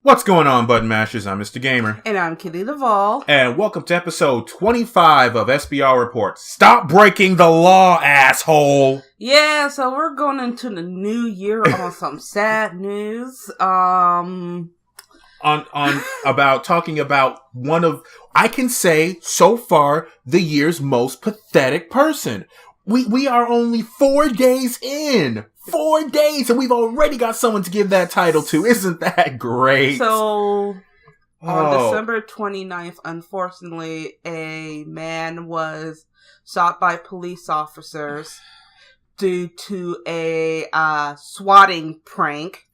What's going on, Button Mashers? I'm Mr. Gamer. And I'm Kitty Duvall. And welcome to episode 25 of SBRReports. Stop breaking the law, asshole! Yeah, so we're going into the new year on some sad news. Talking about one of, I can say, so far, the year's most pathetic person. We are only 4 days in. 4 days, and we've already got someone to give that title to. Isn't that great? So, on December 29th, unfortunately, a man was shot by police officers due to a swatting prank,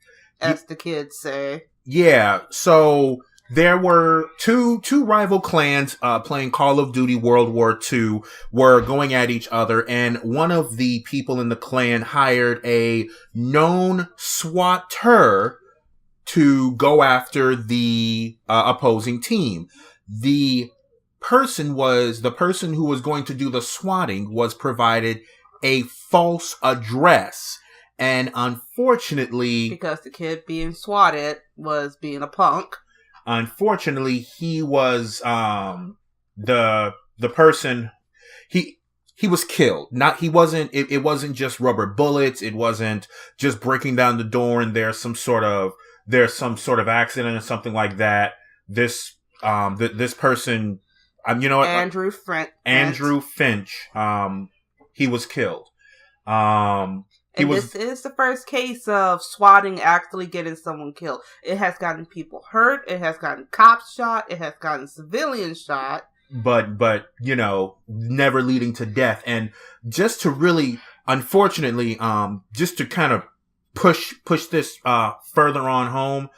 as the kids say. Yeah, so there were two rival clans playing Call of Duty World War II were going at each other, and one of the people in the clan hired a known SWATer to go after the opposing team. The person who was going to do the swatting was provided a false address. And unfortunately, because the kid being swatted was being a punk. Unfortunately, he was the person he was killed. It wasn't just rubber bullets. It wasn't just breaking down the door and there's some sort of accident or something like that. This person, you know what? Andrew Finch. He was killed. This is the first case of swatting actually getting someone killed. It has gotten people hurt. It has gotten cops shot. It has gotten civilians shot. But never leading to death. And just to really, unfortunately, just to kind of push this further on home,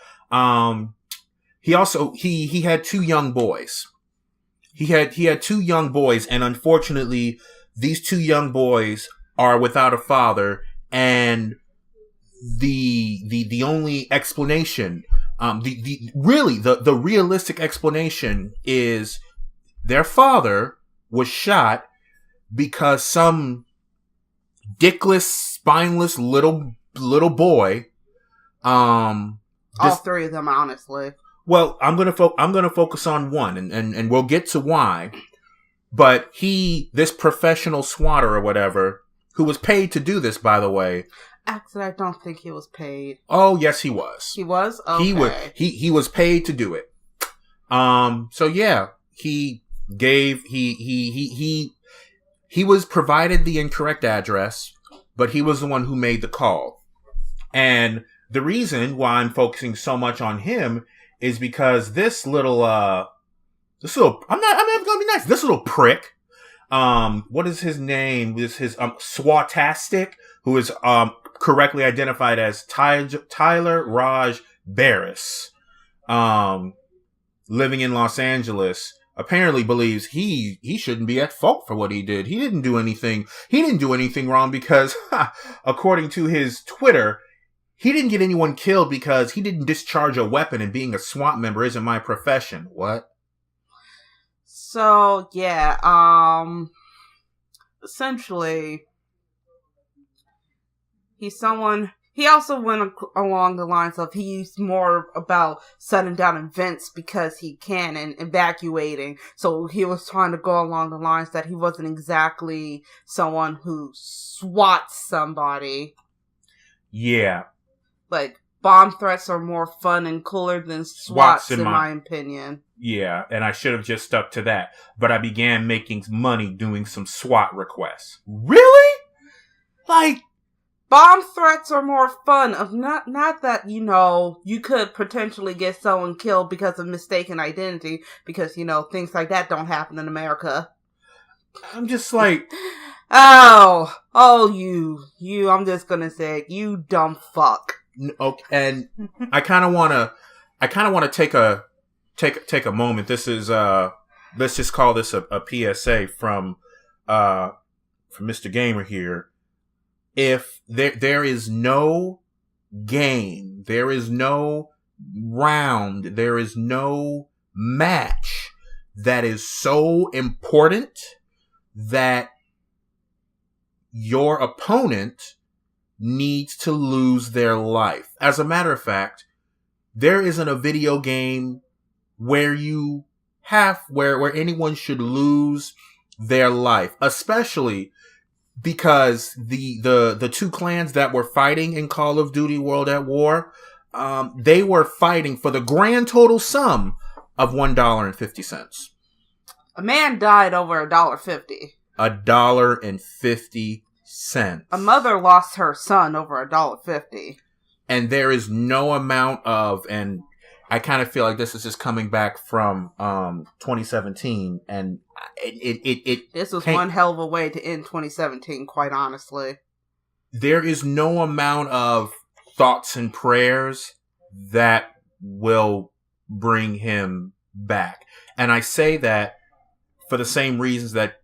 he had 2 young boys. He had 2 young boys, and unfortunately, these 2 young boys are without a father. And the only explanation, the realistic explanation is their father was shot because some dickless, spineless little boy. All 3 of them, honestly. Well, I'm gonna focus on one, and we'll get to why. But this professional swatter or whatever, who was paid to do this, by the way. Actually, I don't think he was paid. Oh, yes, he was. He was? Okay. He was paid to do it. So yeah, he was provided the incorrect address, but he was the one who made the call. And the reason why I'm focusing so much on him is because this little prick, what is his name? This his Swatastic, who is correctly identified as Tyler Raj Barris, living in Los Angeles, apparently believes he shouldn't be at fault for what he did. He didn't do anything wrong because, according to his Twitter, he didn't get anyone killed because he didn't discharge a weapon, and being a SWAT member isn't my profession. What? So, yeah, essentially, he also went along the lines of he's more about shutting down events because he can and evacuating. So he was trying to go along the lines that he wasn't exactly someone who swats somebody. Yeah. Like, bomb threats are more fun and cooler than SWATs, in my opinion. Yeah, and I should have just stuck to that. But I began making money doing some SWAT requests. Really? Like, bomb threats are more fun. Of not that, you could potentially get someone killed because of mistaken identity, because, things like that don't happen in America. I'm just like, you, I'm just gonna say, you dumb fuck. Okay, and I kind of want to take a moment. This is let's just call this a PSA from Mr. Gamer here. If there is no game, there is no round, there is no match that is so important that your opponent needs to lose their life. As a matter of fact, there isn't a video game where you have where anyone should lose their life, especially because the two clans that were fighting in Call of Duty World at War, they were fighting for the grand total sum of $1.50. A man died over $1.50. $1.50. A mother lost her son over $1.50. And there is no amount of, and I kind of feel like this is just coming back from 2017, and this was one hell of a way to end 2017, quite honestly. There is no amount of thoughts and prayers that will bring him back. And I say that for the same reasons that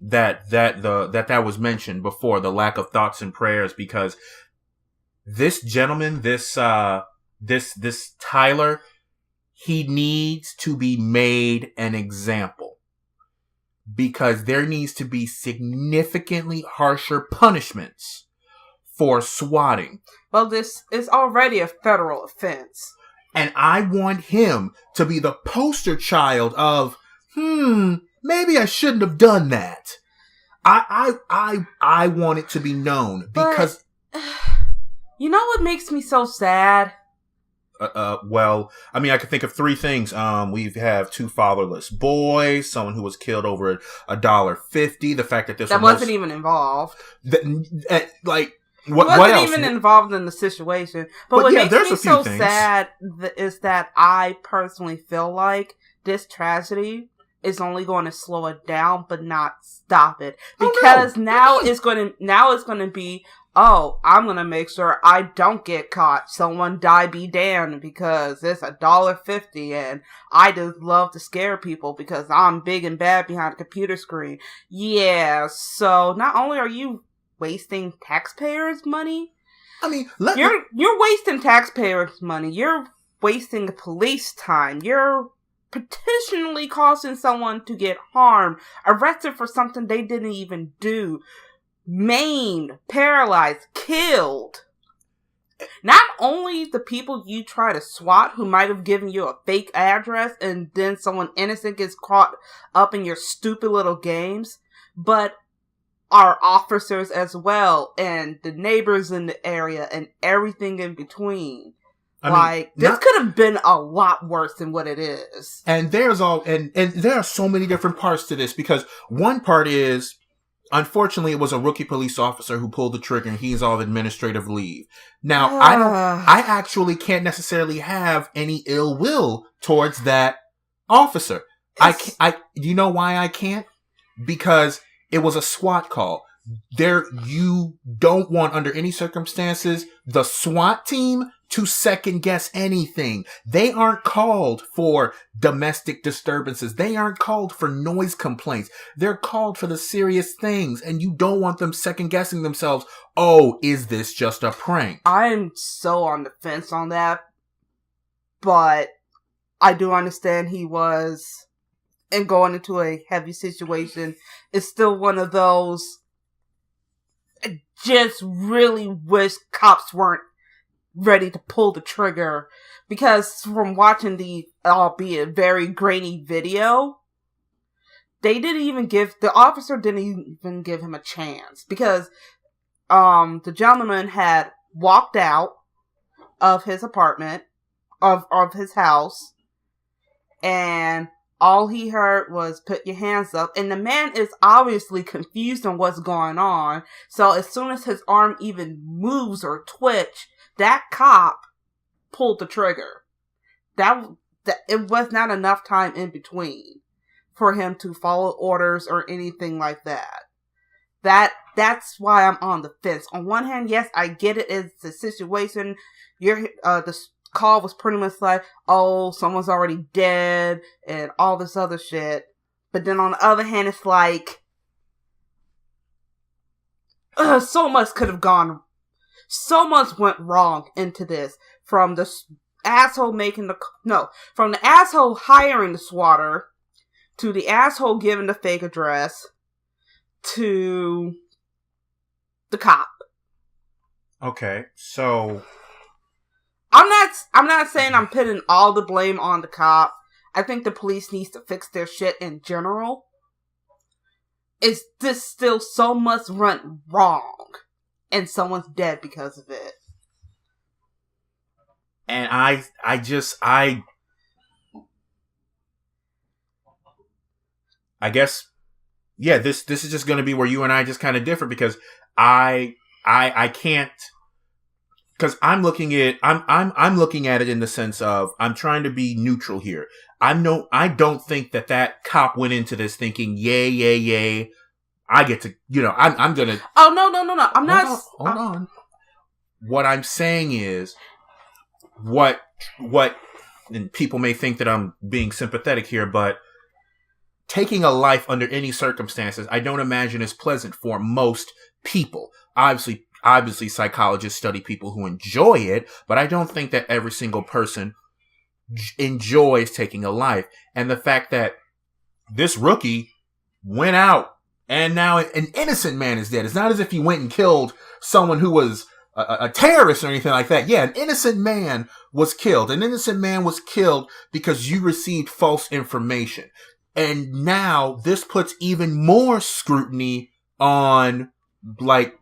was mentioned before, the lack of thoughts and prayers, because this gentleman, this Tyler, he needs to be made an example, because there needs to be significantly harsher punishments for swatting. Well, this is already a federal offense. And I want him to be the poster child of, maybe I shouldn't have done that. I want it to be known, because you know what makes me so sad? Well, I mean, I could think of three things. We have two fatherless boys, someone who was killed over $1.50. The fact that this wasn't even involved. What wasn't else? Even involved in the situation. But what makes me so sad is that I personally feel like this tragedy is only going to slow it down, but not stop it. Because now it's going to be, I'm going to make sure I don't get caught. Someone die be damned, because it's $1.50 and I just love to scare people because I'm big and bad behind a computer screen. Yeah, so not only are you wasting taxpayers' money, I mean, you're wasting taxpayers' money. You're wasting police time. You're potentially causing someone to get harmed, arrested for something they didn't even do, maimed, paralyzed, killed. Not only the people you try to SWAT, who might have given you a fake address and then someone innocent gets caught up in your stupid little games, but our officers as well, and the neighbors in the area, and everything in between. This could have been a lot worse than what it is. And there are so many different parts to this, because one part is, unfortunately, it was a rookie police officer who pulled the trigger, and he's on administrative leave. Now, I actually can't necessarily have any ill will towards that officer. Do you know why I can't? Because it was a SWAT call. You don't want, under any circumstances, the SWAT team to second guess anything. They aren't called for domestic disturbances. They aren't called for noise complaints. They're called for the serious things, and you don't want them second guessing themselves. Oh, is this just a prank? I'm so on the fence on that, but I do understand he was, and going into a heavy situation is still one of those, I just really wish cops weren't ready to pull the trigger, because from watching the, albeit very grainy video, the officer didn't even give him a chance, because the gentleman had walked out of his apartment, of his house, and all he heard was, "Put your hands up." And the man is obviously confused on what's going on. So as soon as his arm even moves or twitch, that cop pulled the trigger. It was not enough time in between for him to follow orders or anything like that. That's why I'm on the fence. On one hand, yes, I get it. It's a situation. The call was pretty much like, someone's already dead and all this other shit. But then on the other hand, it's like, so much could have gone, so much went wrong into this. From the asshole from the asshole hiring the swatter, to the asshole giving the fake address, to the cop. Okay, so I'm not saying I'm putting all the blame on the cop. I think the police needs to fix their shit in general. It's just still so much went wrong, and someone's dead because of it. And I guess, yeah, this is just going to be where you and I just kind of differ, because I can't, because I'm looking at it in the sense of, I'm trying to be neutral here. I don't think that cop went into this thinking, yay, I get to, I'm gonna. Oh, no. I'm not. Hold on. What I'm saying is, what, and people may think that I'm being sympathetic here, but taking a life under any circumstances, I don't imagine is pleasant for most people. Obviously, psychologists study people who enjoy it, but I don't think that every single person enjoys taking a life. And the fact that this rookie went out and now an innocent man is dead. It's not as if he went and killed someone who was a terrorist or anything like that. Yeah, an innocent man was killed. An innocent man was killed because you received false information. And now this puts even more scrutiny on, like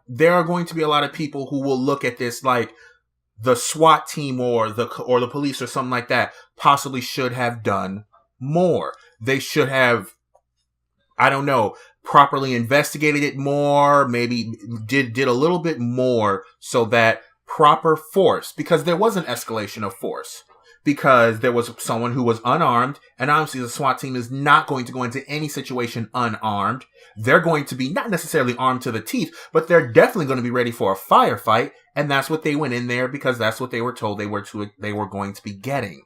there are going to be a lot of people who will look at this like the SWAT team or the police or something like that possibly should have done more. They should have, I don't know, properly investigated it more, maybe did a little bit more so that proper force, because there was an escalation of force, because there was someone who was unarmed, and obviously the SWAT team is not going to go into any situation unarmed. They're going to be not necessarily armed to the teeth, but they're definitely going to be ready for a firefight, and that's what they went in there because that's what they were told they were going to be getting.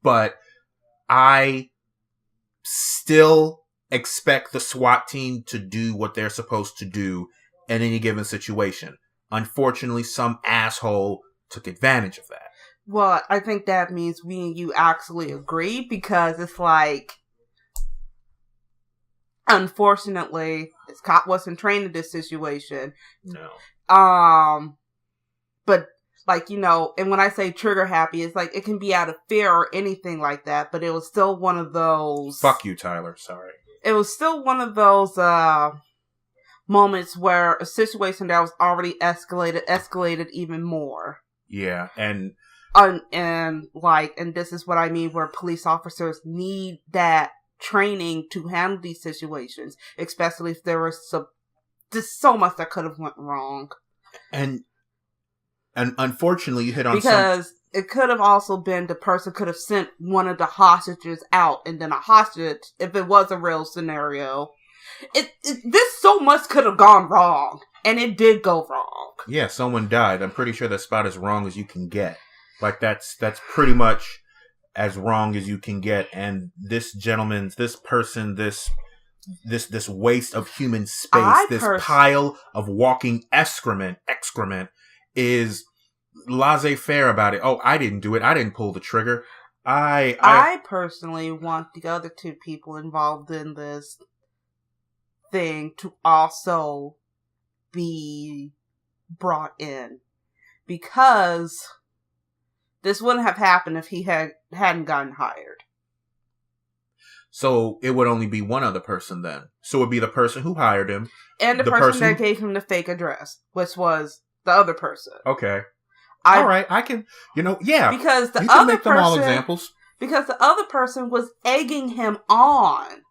But I still expect the SWAT team to do what they're supposed to do in any given situation. Unfortunately, some asshole took advantage of that. Well, I think that means me and you actually agree, because it's like, unfortunately, this cop wasn't trained in this situation. No. But, like, and when I say trigger happy, it's like, it can be out of fear or anything like that, but it was still one of those... Fuck you, Tyler. Sorry. It was still one of those, moments where a situation that was already escalated even more. Yeah, and this is what I mean, where police officers need that training to handle these situations, especially if there was just so much that could have went wrong. And unfortunately, you hit on because it could have also been the person could have sent one of the hostages out, and then a hostage, if it was a real scenario, this so much could have gone wrong, and it did go wrong. Yeah, someone died. I'm pretty sure that's about as wrong as you can get. Like, that's pretty much as wrong as you can get. And this waste of human space, pile of walking excrement is laissez-faire about it. Oh, I didn't do it. I didn't pull the trigger. I personally want the other two people involved in this thing to also be brought in, because this wouldn't have happened if he hadn't gotten hired. So it would only be one other person then. So it would be the person who hired him. And the person that gave him the fake address, which was the other person. Okay. All right. I can, yeah. Because you can make them all examples. Because the other person was egging him on.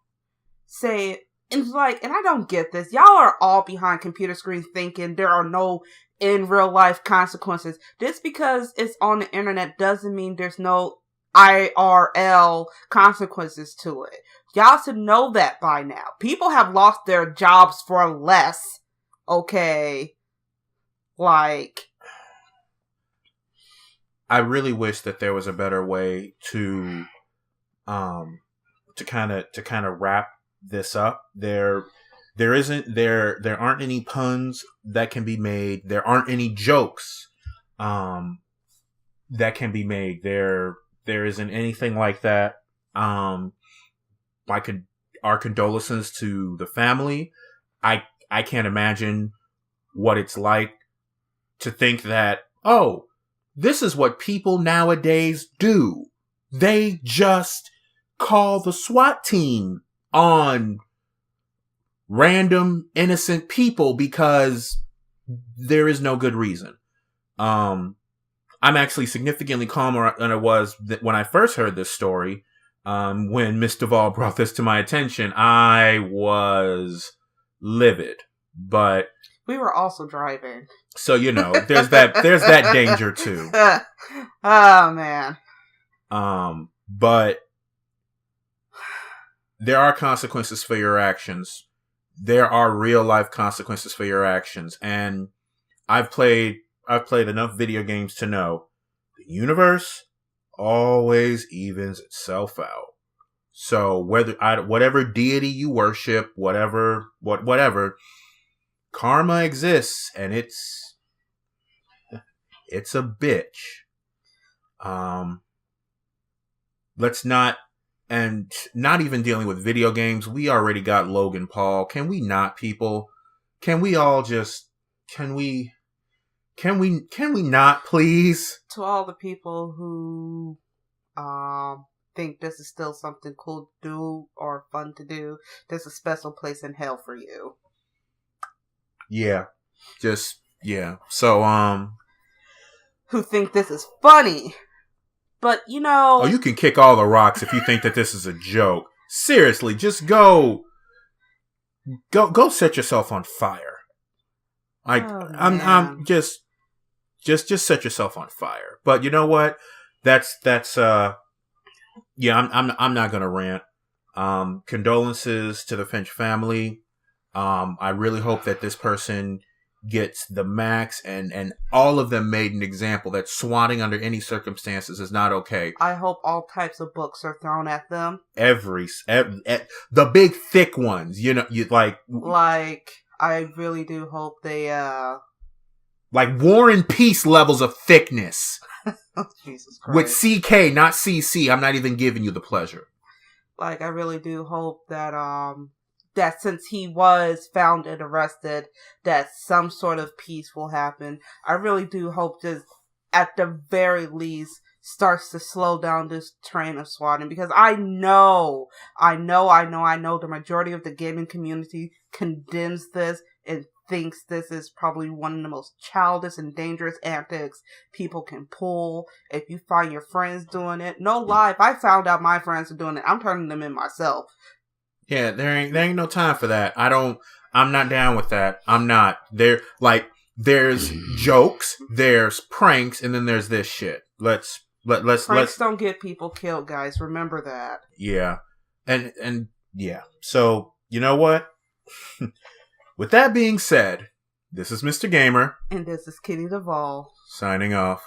And I don't get this. Y'all are all behind computer screens thinking there are no in real life consequences. Just because it's on the internet doesn't mean there's no IRL consequences to it. Y'all should know that by now. People have lost their jobs for less. Okay. I really wish that there was a better way to kind of wrap this up. There aren't any puns that can be made. There aren't any jokes that can be made. There isn't anything like that. Our condolences to the family. I can't imagine what it's like to think that, oh, this is what people nowadays do. They just call the SWAT team on random innocent people because there is no good reason. I'm actually significantly calmer than I was when I first heard this story. When Miss Duvall brought this to my attention, I was livid, but we were also driving. So, there's that danger too. Oh man. But there are consequences for your actions. There are real life consequences for your actions. And I've played enough video games to know the universe always evens itself out. So whatever deity you worship, whatever, karma exists, and it's a bitch. Let's not, and not even dealing with video games. We already got Logan Paul. Can we not, people? Can we all just, can we not, please? To all the people who, think this is still something cool to do or fun to do, there's a special place in hell for you. Yeah. So, who think this is funny. But, Oh, you can kick all the rocks if you think that this is a joke. Seriously, just go set yourself on fire. I'm just set yourself on fire. But you know what? That's I'm not gonna rant. Condolences to the Finch family. I really hope that this person gets the max, and all of them made an example that swatting under any circumstances is not okay. I hope all types of books are thrown at them. The big thick ones, I really do hope they like War and Peace levels of thickness. Oh, Jesus Christ. With CK, not CC. I'm not even giving you the pleasure. I really do hope that that since he was found and arrested, that some sort of peace will happen. I really do hope this, at the very least, starts to slow down this train of swatting, because I know the majority of the gaming community condemns this and thinks this is probably one of the most childish and dangerous antics people can pull. If you find your friends doing it, no lie, if I found out my friends are doing it, I'm turning them in myself. Yeah, there ain't no time for that. I'm not down with that. I'm not. There's jokes, there's pranks, and then there's this shit. Let's Pranks don't get people killed, guys. Remember that. Yeah. And yeah. So, you know what? With that being said, this is Mr. Gamer. And this is Kitty Duvall. Signing off.